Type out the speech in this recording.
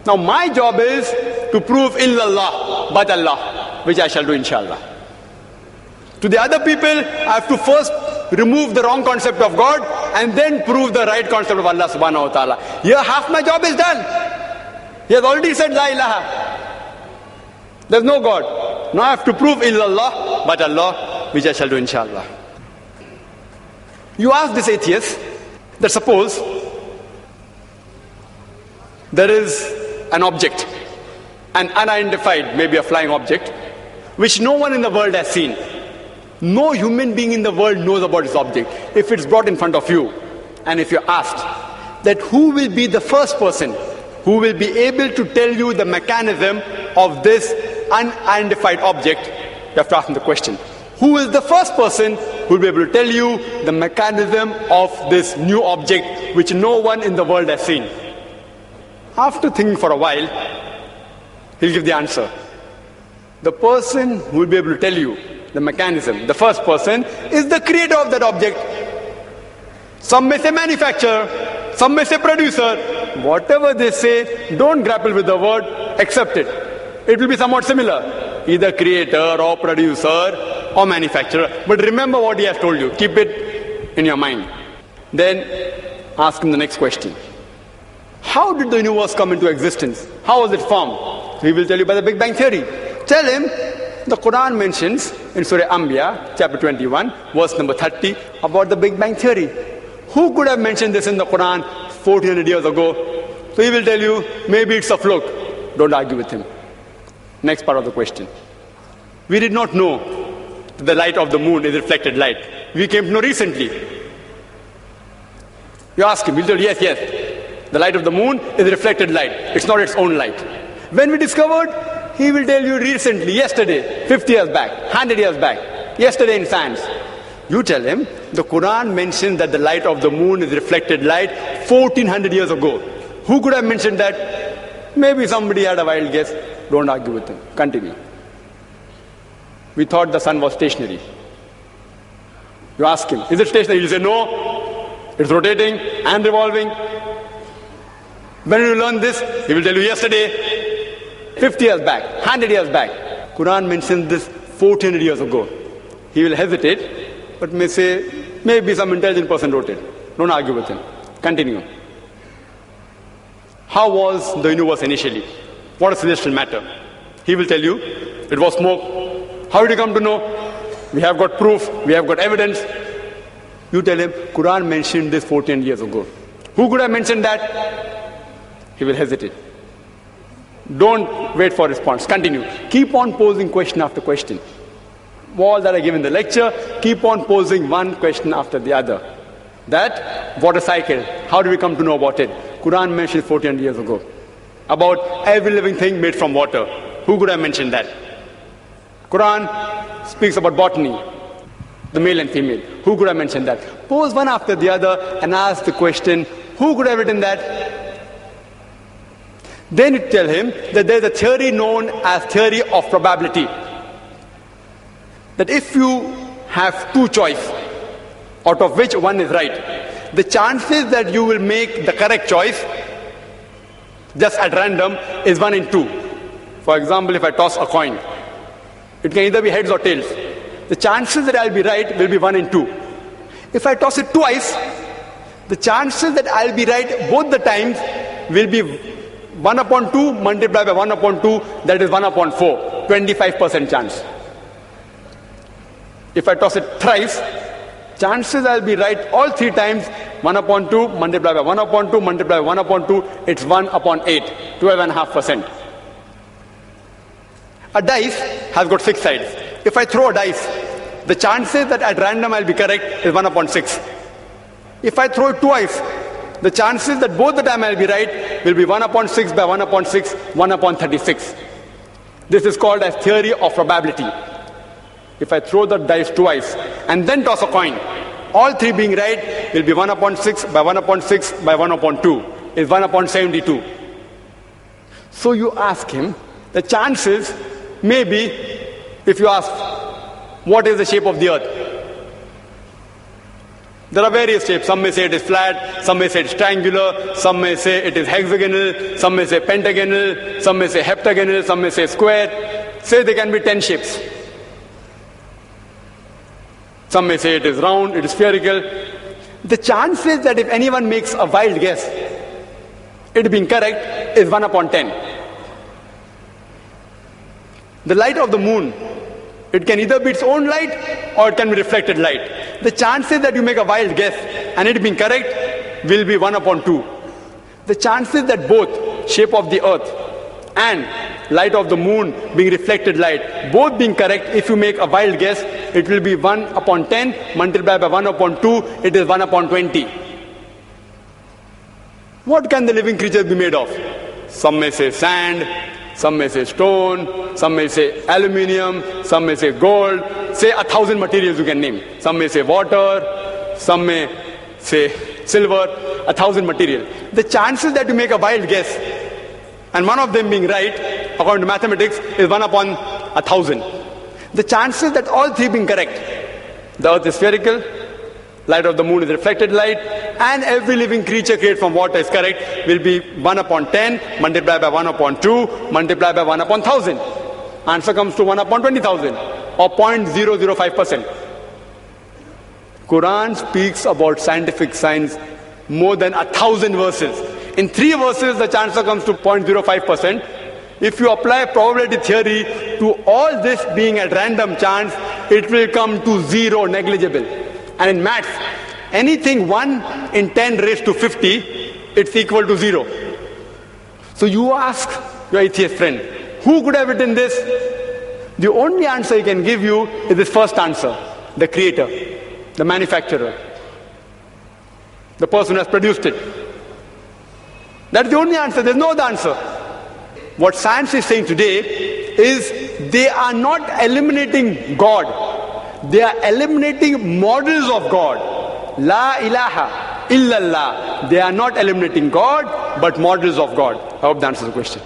Now my job is to prove illallah, but Allah, which I shall do inshallah. To the other people, I have to first remove the wrong concept of God and then prove the right concept of Allah subhanahu wa ta'ala. Here half my job is done. He has already said La ilaha. There's no God. Now I have to prove illallah, but Allah, which I shall do inshallah. You ask this atheist that suppose there is an object, an unidentified, maybe a flying object, which no one in the world has seen. No human being in the world knows about this object. If it's brought in front of you, and if you're asked that who will be the first person who will be able to tell you the mechanism of this unidentified object, you have to ask him the question. Who is the first person who will be able to tell you the mechanism of this new object which no one in the world has seen? After thinking for a while, he'll give the answer. The person who will be able to tell you the mechanism, the first person, is the creator of that object. Some may say manufacturer, some may say producer. Whatever they say, don't grapple with the word, accept it. It will be somewhat similar. Either creator or producer or manufacturer. But remember what he has told you. Keep it in your mind. Then ask him the next question. How did the universe come into existence? How was it formed? He will tell you by the Big Bang Theory. Tell him the Quran mentions in Surah Anbiya, chapter 21, verse number 30, about the Big Bang Theory. Who could have mentioned this in the Quran 1400 years ago? So he will tell you, maybe it's a fluke. Don't argue with him. Next part of the question. We did not know that the light of the moon is reflected light. We came to know recently. You ask him, he'll tell you, yes. The light of the moon is reflected light. It's not its own light. When we discovered, he will tell you recently, yesterday, 50 years back, 100 years back, yesterday in science. You tell him, the Quran mentions that the light of the moon is reflected light 1400 years ago. Who could have mentioned that? Maybe somebody had a wild guess. Don't argue with him. Continue. We thought the sun was stationary. You ask him, is it stationary? He'll say, no, it's rotating and revolving. When did you learn this? He will tell you yesterday, 50 years back, 100 years back. Quran mentions this 1400 years ago. He will hesitate, but may say, maybe some intelligent person wrote it. Don't argue with him. Continue. How was the universe initially? What is celestial matter? He will tell you, it was smoke. How did you come to know? We have got proof, we have got evidence. You tell him, Quran mentioned this 14 years ago. Who could have mentioned that? He will hesitate. Don't wait for response. Continue. Keep on posing question after question. All that I give in the lecture, keep on posing one question after the other. That water cycle, how do we come to know about it? Quran mentioned 14 years ago. About every living thing made from water. Who could have mentioned that? Quran speaks about botany, the male and female. Who could have mentioned that? Pose one after the other and ask the question, who could have written that? Then you tell him that there is a theory known as theory of probability. That if you have two choices, out of which one is right, the chances that you will make the correct choice just at random is 1 in 2. For example, if I toss a coin, it can either be heads or tails. The chances that I'll be right will be 1 in 2. If I toss it twice, the chances that I'll be right both the times will be 1 upon 2 multiplied by 1 upon 2, that is 1 upon 4, 25% chance. If I toss it thrice, chances I'll be right all 3 times, 1 upon 2 multiplied by 1 upon 2 multiplied by 1 upon 2, it's 1 upon 8, 12.5%. A dice has got 6 sides. If I throw a dice, the chances that at random I'll be correct is 1 upon 6. If I throw it twice, the chances that both the time I'll be right will be 1 upon 6 by 1 upon 6, 1 upon 36. This is called as theory of probability. If I throw the dice twice and then toss a coin, all 3 being right will be 1 upon 6 by 1 upon 6 by 1 upon 2 is 1 upon 72. So you ask him, the chances maybe, if you ask, what is the shape of the earth? There are various shapes. Some may say it is flat, some may say it is triangular, some may say it is hexagonal, some may say pentagonal, some may say heptagonal, some may say square. Say there can be 10 shapes. Some may say it is round, it is spherical. The chances that if anyone makes a wild guess, it being correct is 1 upon 10. The light of the moon, it can either be its own light or it can be reflected light. The chances that you make a wild guess and it being correct will be 1 upon 2. The chances that both shape of the earth and light of the moon being reflected light, both being correct, if you make a wild guess, it will be 1 upon 10 multiplied by 1 upon 2, it is 1 upon 20. What can the living creatures be made of? Some may say sand, some may say stone, some may say aluminium, some may say gold, say 1,000 materials you can name. Some may say water, some may say silver, 1,000 materials. The chances that you make a wild guess and one of them being right, according to mathematics, is 1 upon 1,000. The chances that all three being correct, the earth is spherical, light of the moon is reflected light, and every living creature created from water is correct, will be 1 upon 10 multiplied by 1 upon 2 multiplied by 1 upon 1,000. Answer comes to 1 upon 20,000 or 0.005%. Quran speaks about scientific science more than 1,000 verses. In 3 verses the answer comes to 0.05%. If you apply probability theory to all this being at random chance, it will come to 0, negligible. And in maths, anything 1 in 10 raised to 50, it's equal to 0. So you ask your atheist friend, who could have written this? The only answer he can give you is this first answer: the creator, the manufacturer, the person who has produced it. That's the only answer. There's no other answer. What science is saying today is they are not eliminating God. They are eliminating models of God. La ilaha illallah. They are not eliminating God, but models of God. I hope that answers the question.